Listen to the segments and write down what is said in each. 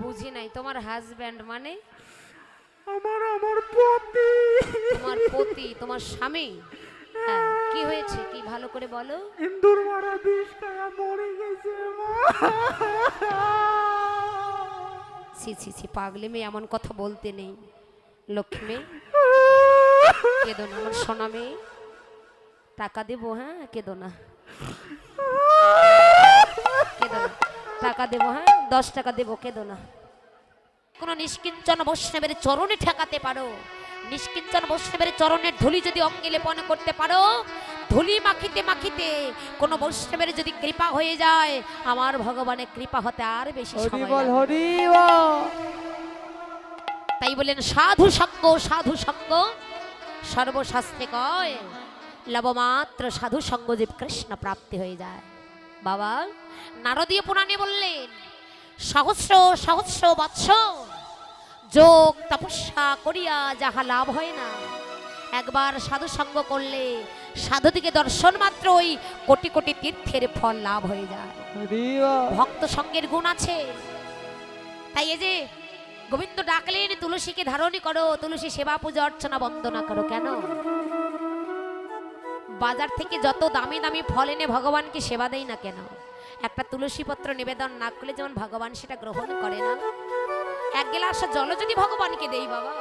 বুঝি নাই, তোমার হাজব্যান্ড মানে? আমার পতি। তোমার পতি, তোমার স্বামী? হ্যাঁ, কি হয়েছে, কি ভালো করে বলো। ইন্দুর মারা বিষ খায়া মরে গেছে মা। ছি ছি ছি, পাগলি মেয়ে, এমন কথা বলতে নেই। লক্ষ্মী মেয়ে, কেঁদো না আমার সোনা মেয়ে। টাকা দেবো, হ্যাঁ, কেঁদো না, কেঁদো না। টাকা দেবো, হ্যাঁ, 10 টাকা দেবো, কেঁদো না। কোন নিষ্কিঞ্চন বৈষ্ণবের চরণে ঠেকাতে পারো, নিষ্কিঞ্চন বৈষ্ণবের চরণের ধুলি যদি অঙ্গে লেপন করতে পারো, ধুলি মাখিতে মাখিতে কোন বৈষ্ণবের যদি কৃপা হয়ে যায়, আমার ভগবানের কৃপা হতে আর বেশি সময় লাগবে না। তাই বলেন সাধু সঙ্গ, সাধু সঙ্গ সর্বশাস্ত্রে কয়, লবমাত্র সাধু সঙ্গ জীব কৃষ্ণ প্রাপ্তি হয়ে যায়। বাবা নারদীয় পুরাণে বললেন, সহস্র সহস্র বৎসর যোগ তপস্যা করিয়া যাহা লাভ হয় না, একবার সাধু সঙ্গ করলে সাধুদিকে দর্শন মাত্রই কোটি কোটি তীর্থের ফল লাভ হয়ে যায়। ভক্ত সঙ্গের গুণ আছে। তাই এই যে গোবিন্দ ডাকলেন, তুলসীকে ধারণী করো, তুলসী সেবা পূজা অর্চনা বন্দনা করো। কেন? বাজার থেকে যত দামি দামি ফল এনে ভগবানকে সেবা দেই না কেন, একটা তুলসী পত্র নিবেদন না করলে যেমন ভগবান সেটা গ্রহণ করে না। এক গ্লাস জল যদি ভগবানকে দেই বাবা,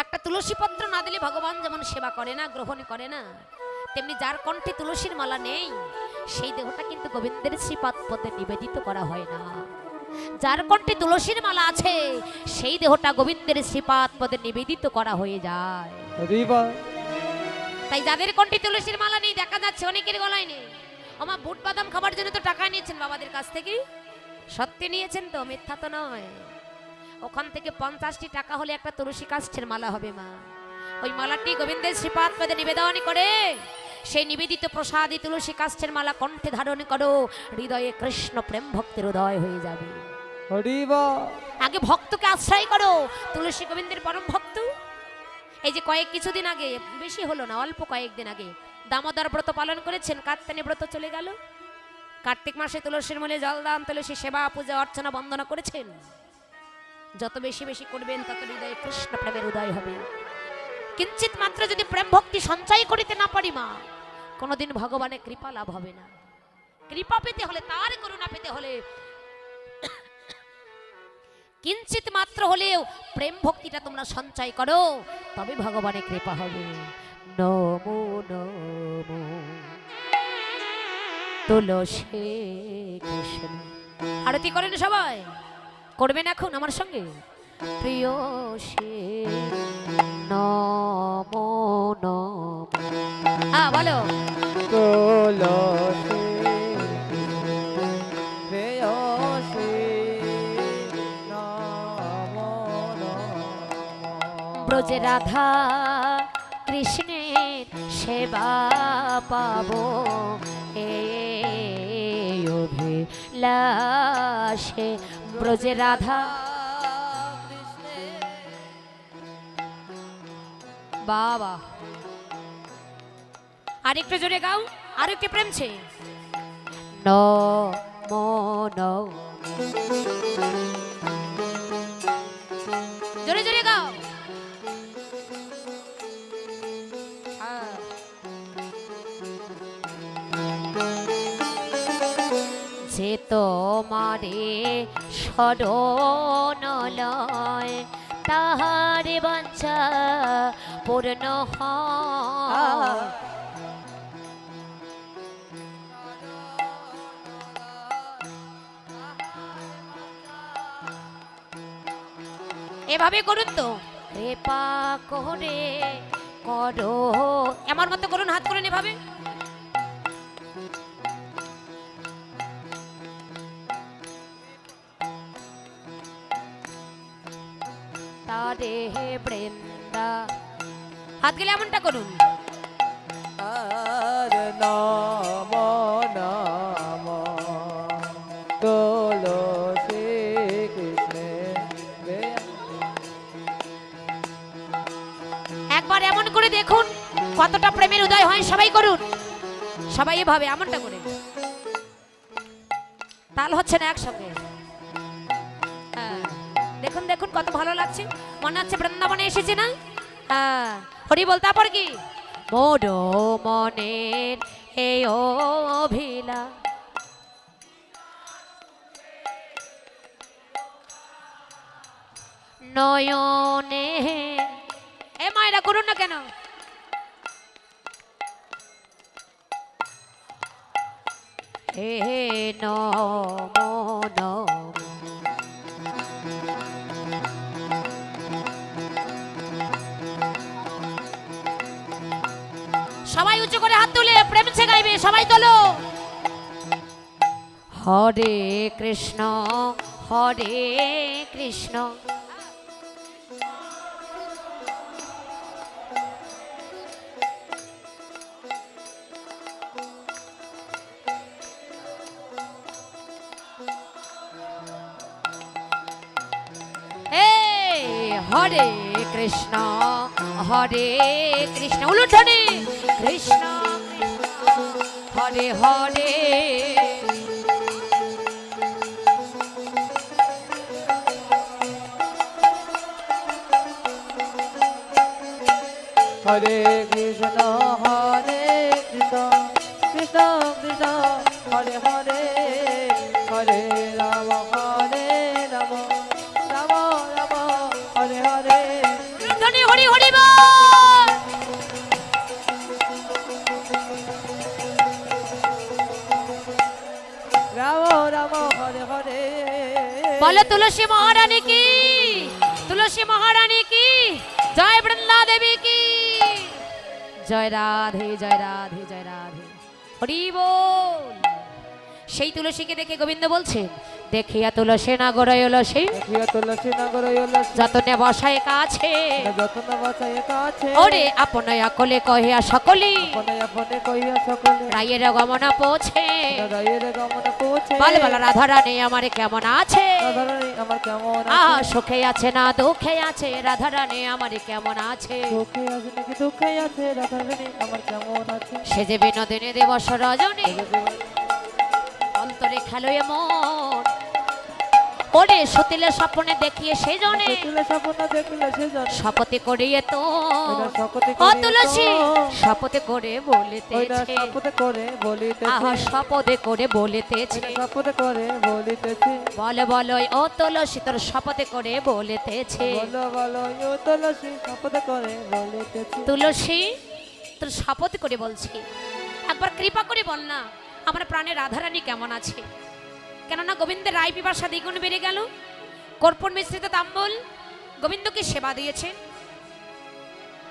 একটা তুলসী পত্র না দিলে ভগবান যেমন সেবা করে না, গ্রহণ করে না, তেমনি যার কণ্ঠে তুলসীর মালা নেই সেই দেহটা কিন্তু গোবিন্দের শ্রীপাদ পদে নিবেদিত করা হয় না। যার কণ্ঠে তুলসীর মালা আছে সেই দেহটা গোবিন্দের শ্রীপাদ পদে নিবেদিত করা হয়ে যায়। তাই যাদের কণ্ঠে তুলসীর মালা নেই, দেখা যাচ্ছে অনেকের গলায় নেই। আমার বুট বাদাম খাবার জন্য তো টাকা নিয়েছেন বাবাদের কাছ থেকে, সত্যি নিয়েছেন তো, মিথ্যা তো নয়। ওখান থেকে 50টি টাকা হলে একটা তুলসী কাষ্ঠের মালা হবে মা। ওই মালাটি গোবিন্দের শ্রীপাদ পদে নিবেদন করে সেই নিবেদিত প্রসাদী তুলসী কাষ্ঠের মালা কণ্ঠে ধারণ করো, হৃদয়ে কৃষ্ণ প্রেম ভক্তির উদয় হয়ে যাবে। আগে ভক্তকে আশ্রয় করো, তুলসী গোবিন্দের পরম ভক্ত। এই যে কিছুদিন আগে, বেশি হলো না, অল্প কয়েকদিন আগে দামোদর ব্রত পালন করেছেন, কাত্তায়নী ব্রত চলে গেল। কার্তিক মাসে তুলসীর মূলে জল দান, তুলসী সেবা পূজা অর্চনা বন্দনা করেছেন। যত বেশি বেশি করবেন তত হৃদয়ে কৃষ্ণ প্রেমের উদয় হবে। কিঞ্চিত মাত্র যদি প্রেম ভক্তি সঞ্চয় করিতে না পারি মা, কোনোদিন ভগবানের কৃপা লাভ হবে না। কৃপা পেতে হলে, তার করুণা পেতে হলে কিঞ্চিত মাত্র হলেও প্রেম ভক্তিটা তোমরা সঞ্চয় করো, তবে ভগবানের কৃপা হবে। নমো নমো তুলসী কৃষ্ণ। আরতি করেন সবাই, করবেন এখন আমার সঙ্গে। প্রিয় সে নমো নমো, বলো ব্রজে রাধা কৃষ্ণের সেবা পাবো, এই অভিলাষে ব্রজে রাধা। বাবা আরেকটু জোরে গাও, আরেকটু প্রেম ছে। নমো নমো, জোরে জোরে গাও। যে তোমারে শরণ লয়, তাহার বাঞ্ছা পূর্ণ হয়। এভাবে করুন তো, কৃপা করে করো, আমার মতো করুন, হাত করুন এভাবে। তারে বৃন্দা, হাত গেলে এমনটা করুন। নমো নমো তুলসী কৃষ্ণ। একবার এমন করে দেখুন কতটা প্রেমের উদয় হয়। সবাই করুন, সবাই এভাবে এমনটা করে। তাল হচ্ছে না একসঙ্গে। হ্যাঁ, দেখুন দেখুন কত ভালো লাগছে, মনে হচ্ছে বৃন্দাবনে এসেছি না। হ্যাঁ, হরি বল। তারপর কি? মোর মনের হে অভিলা নয়নে। এ মায়েরা করুন না কেন? হে নম নম। সবাই উঁচু করে হাত তুলে প্রেম সে গাইবে, সবাই তোলো। হরে কৃষ্ণ হরে কৃষ্ণ হরে কৃষ্ণ হরে কৃষ্ণ উলুধ্বনি কৃষ্ণ হরে হরে। হরে কৃষ্ণ হরে কৃষ্ণ কৃষ্ণ কৃষ্ণ হরে হরে, হরে রাম হরে রাম রাম রাম হরে হরে। উলুধ্বনি হরি হরি বল। রাম রাম হরে হরে। বলো তুলসী মহারানী কি, তুলসী মহারানী কি, জয় বৃন্দা দেবী কি, জয় রাধে জয় রাধে জয় রাধে। হরি বল। সেই তুলসীকে দেখে গোবিন্দ বলছে, দেখিয়া তুলসী না গড়াইলসী দেখিয়া তুলসী নগর যতনে বসায় কাছে, যতন বাঁচায় কাছে। ওরে আপনে আকলে কহিয়া সকলি আপনে আপনে কহিয়া সকলে রায়ের গমন পৌঁছে। রায়ের গমন পৌঁছে। বল বল রাধা রানী আমার কেমন আছে, রাধারানী আমার কেমন আহা আছে? সুখে আছে না দুঃখে আছে, রাধা রানী আমার কেমন আছে। সুখে আছে নাকি দুঃখে আছে, রাধারানী আমার কেমন আছে? সে যে বিনোদিনী দিবস রজনী অন্তরে খেলোয় মন, ওরে সতিলে স্বপ্নে দেখিয়ে সে জনে সতিলে স্বপ্ন দেখিলে সে জানে। শপথে করিয়ে তো ওইটা শপথে ও করিয়ে তুলসী তো। শপথে করে ওইটা বলিতেছে, শপথে করে বলিতেছে। আহা শপথে করে বলিতেছে। ওইটা শপথে করে বলিতেছে। বলে বলো ও তুলসী তোর শপথে করে বলিতেছে। বলো বলো ও তুলসী শপথে করে বলিতেছে। তুলসী তোর শপথ করে বলছি, একবার কৃপা করে বল না আমার প্রাণের রাধারানী কেমন আছে। কেননা গোবিন্দের রায় পিপাসা দ্বিগুণ বেড়ে গেল, কর্পূর মিশ্রিত তাম্বুল গোবিন্দকে সেবা দিয়েছেন,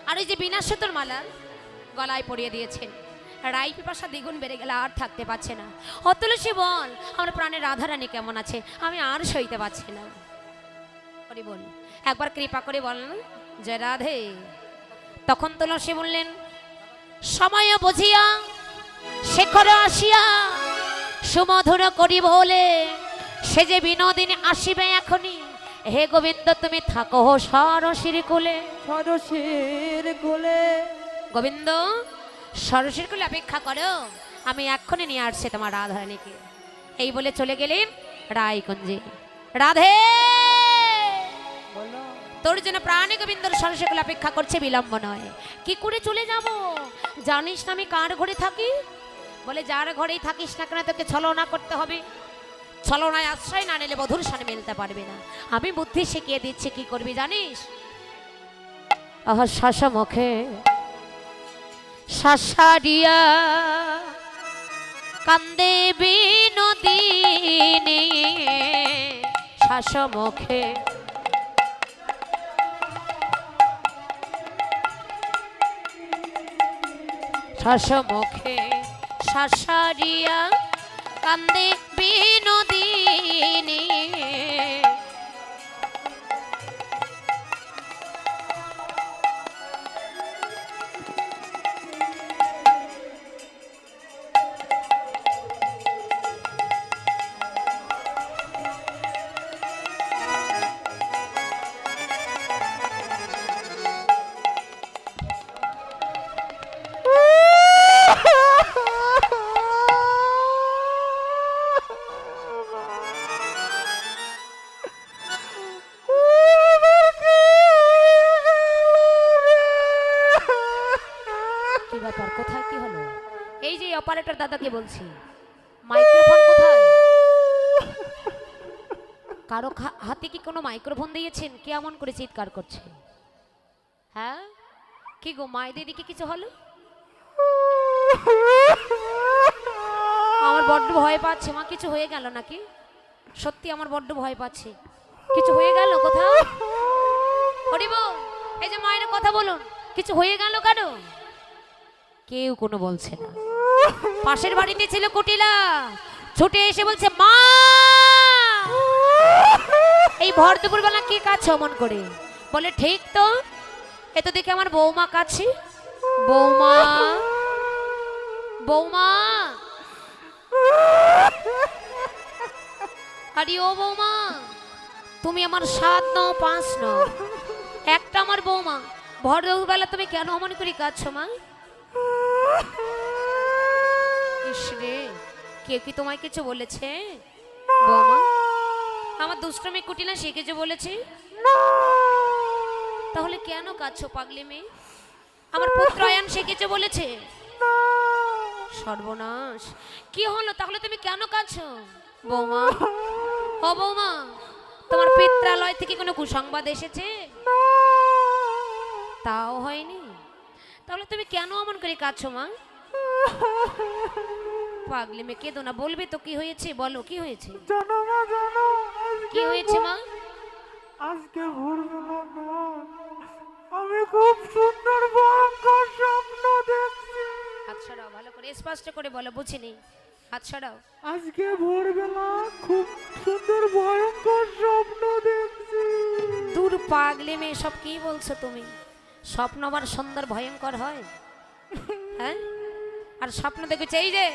আর ওই যে বিনাশতর মালা গলায় পরিয়ে দিয়েছেন, রায় পিপাসা দ্বিগুণ বেড়ে গেলে আর থাকতে পারছে না। ও তুলসী বল আমার প্রাণের রাধারানী কেমন আছে, আমি আর সইতে পারছি না। হরি বল, একবার কৃপা করে বল না জয় রাধে। তখন তুলসী বললেন, সময় বুঝিয়া শেখর আসিয়া সুমধুর করি বলে, সে যে বিনোদিনী আসিবে এখনই, হে গোবিন্দ তুমি থাকো সরসির কোলে। সরসির কোলে। গোবিন্দ সরসির কোলে অপেক্ষা করো, আমি এক্ষুনি নিয়ে আসছি তোমার রাধারানীকে। এই বলে চলে গেলেন রায়কুঞ্জে। রাধে বলো তোর জন্য প্রাণে গোবিন্দর সরসির কোলে অপেক্ষা করছে, বিলম্ব নয়। কি করে চলে যাব, জানিস না আমি কার ঘরে থাকি? বলে যার ঘরেই থাকিস না কেন তোকে ছলনা করতে হবে, ছলনায় আশ্রয় না নিলে বধুর সামনে মিলতে পারবে না। আমি বুদ্ধি শিখিয়ে দিচ্ছি, কি করবি জানিস? আহা শাসা মুখে শাসারিয়া কান্দে বিনোদিনী, শাসা মুখে শাসা মুখে শাসারিয়া কান্দে বিনোদিনী। অপারেটর দাদাকে বলছি, মাইক্রোফোন কোথায়? কারো হাতে কি কোনো মাইক্রোফোন দিয়েছেন? কে এমন করে চিৎকার করছে? হ্যাঁ কি গো মায়েদের দিকে কিছু হলো? আমার বড্ড ভয় পাচ্ছে মা, কিছু হয়ে গেল নাকি? সত্যি আমার বড্ড ভয় পাচ্ছে, কিছু হয়ে গেল কোথাও? হরিব, এই যে মায়ের কথা বলুন, কিছু হয়ে গেল কেন? কেউ কোনো বলছে না। পাশের বাড়িতে ছিল কুটিলা, ছুটে এসে বলছে মা, এই ভর দুপুর বেলা কি কাছে অমন করে? বলে ঠিক তো, এ তো দেখে আমার বৌমা কাছে। বৌমা, বৌমা, আরে ও বৌমা, তুমি আমার 7 নও 5 নও, একটা আমার বৌমা, ভর দুপুর বেলা তুমি কেন অমন করে কাঁদছো মা? ইসরে, কে কি তোমায় কিছু বলেছে বৌমা? আমার দুষ্টমি কুটিলা সে কিছু বলেছে? তাহলে কেন কাঁদছো পাগলি মেয়ে? আমার পুত্র আয়ান সে কিছু বলেছে? সর্বনাশ, কি হলো তাহলে তুমি কেন কাঁদছো বৌমা? ও বৌমা, তোমার পিত্রালয় থেকে কোনো কুসংবাদ এসেছে? তাও হয়নি, তাহলে তুমি কেন এমন করে কাঁদছো মা? পাগলি মেয়ে কেঁদো না, বলবে তো কি হয়েছে, বলো কি হয়েছে? জানো মা, জানো কি হয়েছে মা? আজকে ভোরবেলা না আমি খুব সুন্দর ভয়ঙ্কর স্বপ্ন দেখছি। হাত সরাও, ভালো করে স্পষ্ট করে বলো, বুঝিনি। হাত সরাও। আজকে ভোরবেলা খুব সুন্দর ভয়ঙ্কর স্বপ্ন দেখছি। দূর পাগলি মেয়ে, সব কি বলছো তুমি? স্বপ্ন আবার সুন্দর ভয়ঙ্কর হয়? হ্যাঁ, আর স্বপ্ন দেখেছো এই যে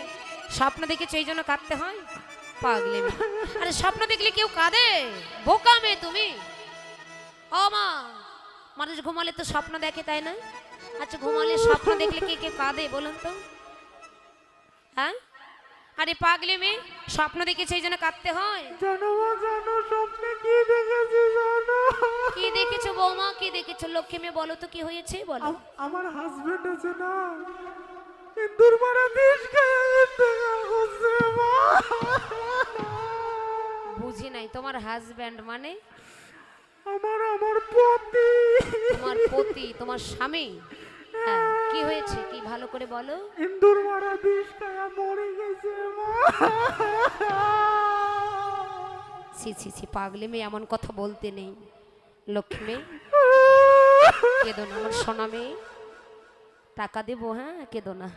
স্বপ্ন দেখেছো এই জন্য কাঁদতে হয়? পাগলি মেয়ে, আরে স্বপ্ন দেখলে কেউ কাঁদে? বোকা মেয়ে তুমি। ও মা, মানুষ ঘুমালে তো স্বপ্ন দেখে তাই না? আচ্ছা ঘুমালে স্বপ্ন দেখলে কে কে কাঁদে বলুন তো? হ্যাঁ, আরে পাগলি মেয়ে, স্বপ্ন দেখেছো এই জন্য কাঁদতে হয়? জানো মা, জানো স্বপ্নে কি দেখেছি জানো? কি দেখেছো বৌমা, কি দেখেছো? লক্ষ্মী মেয়ে বলো তো কি হয়েছে বলো। আমার হাজবেন্ড আছে না, ইন্দুর মারা বিষ খেয়ে ইন্তেকাল করছে মা। বুঝি নাই, তোমার হাজবেন্ড মানে? আমার পতি। তোমার পতি, তোমার স্বামী? হ্যাঁ, কি হয়েছে কি ভালো করে বলো। ইন্দুর মারা বিষ খেয়ে মরে গেছে মা। ছি ছি ছি, পাগলি মেয়ে এমন কথা বলতে নেই। লক্ষ্মী মেয়ে কেঁদো না, আমার সোনা মেয়ে, টাকা দেবো, হ্যাঁ কেঁদো না,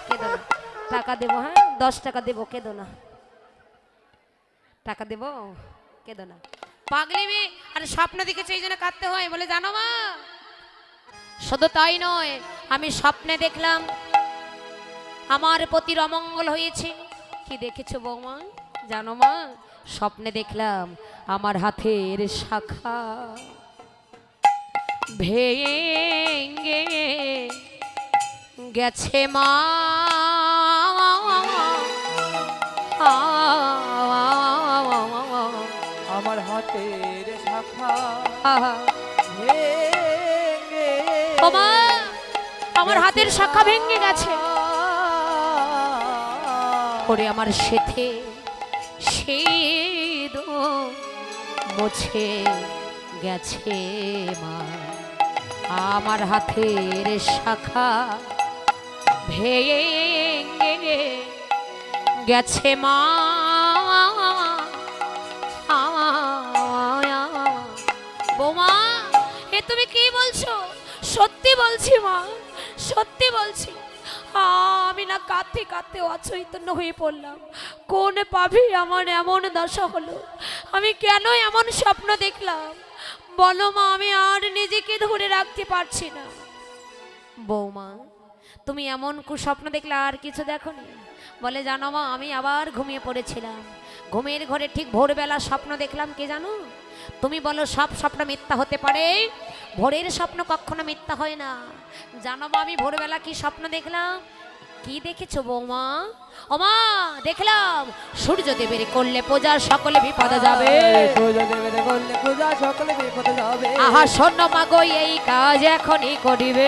কেঁদো না, টাকা দেবো, হ্যাঁ 10 টাকা দেবো, কেঁদো না, টাকা দেবো, কেঁদো না। পাগলি মেয়ে, আরে স্বপ্ন দেখেছে এই জন্য কাঁদতে হয় বলে জানো মা? শুধু তাই নয়, আমি স্বপ্নে দেখলাম আমার পতির অমঙ্গল হয়েছে। কি দেখেছো বৌমা জানো মা? স্বপ্নে দেখলাম আমার হাতের শাখা ভেঙে গেছে মা। আমার হাতের শাখা ভেঙে ও মা, আমার হাতের শাখা ভেঙে গেছে। করে আমার সেথে সেদ মুছে গেছে মা। আমার হাতের শাখা ভেঙে গেছে মা। বৌমা, এ তুমি কি বলছো? সত্যি বলছি মা, সত্যি বলছি। আমি না কাঁদতে কাঁদতে অচৈতন্য হয়ে পড়লাম। কোন পাভি আমার এমন দশা হলো? আমি কেন এমন স্বপ্ন দেখলাম বলো মা? আমি আর নিজেকে ধরে রাখতে পারছি না। বৌমা, তুমি এমন কুস্বপ্ন দেখলে আর কিছু দেখোনি? বলে জানো মা, আমি আবার ঘুমিয়ে পড়েছিলাম। ঘুমের ঘরে ঠিক ভোরবেলা স্বপ্ন দেখলাম কি জানো? তুমি বলো সব স্বপ্ন মিথ্যা হতে পারে, ভোরের স্বপ্ন কখনো মিথ্যা হয় না। জানো মা, আমি ভোরবেলা কি স্বপ্ন দেখলাম? কি দেখেছো বৌমা? ওমা, দেখলাম সূর্যদেবের করলে পূজা সকলে বিপদে যাবে। সূর্যদেবের করলে পূজা সকলে বিপদে যাবে। আহা শোনো মা গো, এই কাজ এখনই করিবে।